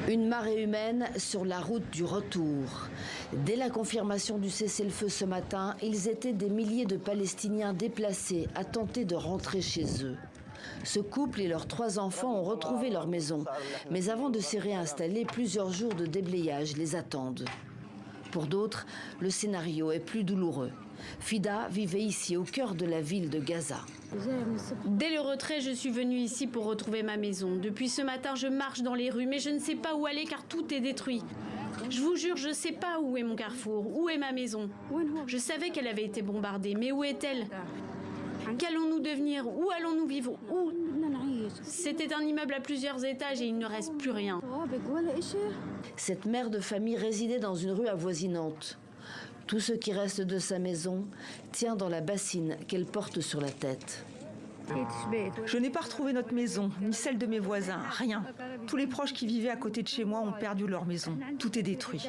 Une marée humaine sur la route du retour. Dès la confirmation du cessez-le-feu ce matin, ils étaient des milliers de Palestiniens déplacés à tenter de rentrer chez eux. Ce couple et leurs 3 enfants ont retrouvé leur maison. Mais avant de s'y réinstaller, plusieurs jours de déblayage les attendent. Pour d'autres, le scénario est plus douloureux. Fida vivait ici, au cœur de la ville de Gaza. Dès le retrait, je suis venue ici pour retrouver ma maison. Depuis ce matin, je marche dans les rues, mais je ne sais pas où aller car tout est détruit. Je vous jure, je ne sais pas où est mon carrefour, où est ma maison. Je savais qu'elle avait été bombardée, mais où est-elle? Qu'allons-nous devenir? Où allons-nous vivre? Où? C'était un immeuble à plusieurs étages et il ne reste plus rien. Cette mère de famille résidait dans une rue avoisinante. Tout ce qui reste de sa maison tient dans la bassine qu'elle porte sur la tête. Je n'ai pas retrouvé notre maison, ni celle de mes voisins, rien. Tous les proches qui vivaient à côté de chez moi ont perdu leur maison. Tout est détruit.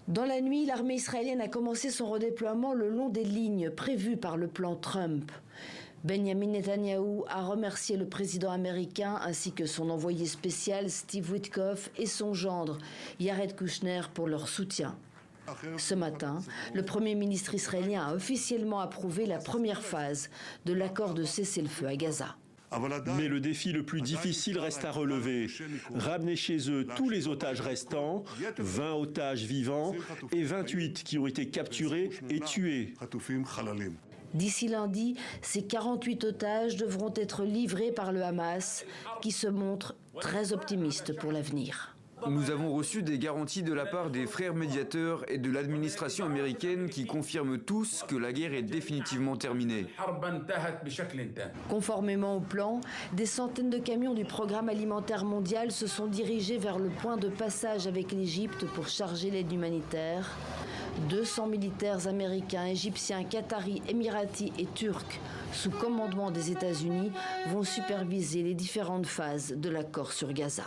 Dans la nuit, l'armée israélienne a commencé son redéploiement le long des lignes prévues par le plan Trump. Benjamin Netanyahou a remercié le président américain ainsi que son envoyé spécial Steve Witkoff et son gendre Jared Kushner pour leur soutien. Ce matin, le Premier ministre israélien a officiellement approuvé la première phase de l'accord de cessez-le-feu à Gaza. Mais le défi le plus difficile reste à relever. Ramener chez eux tous les otages restants, 20 otages vivants et 28 qui ont été capturés et tués. D'ici lundi, ces 48 otages devront être livrés par le Hamas, qui se montre très optimiste pour l'avenir. Nous avons reçu des garanties de la part des frères médiateurs et de l'administration américaine qui confirment tous que la guerre est définitivement terminée. Conformément au plan, des centaines de camions du Programme alimentaire mondial se sont dirigés vers le point de passage avec l'Égypte pour charger l'aide humanitaire. 200 militaires américains, égyptiens, qataris, émiratis et turcs, sous commandement des États-Unis, vont superviser les différentes phases de l'accord sur Gaza.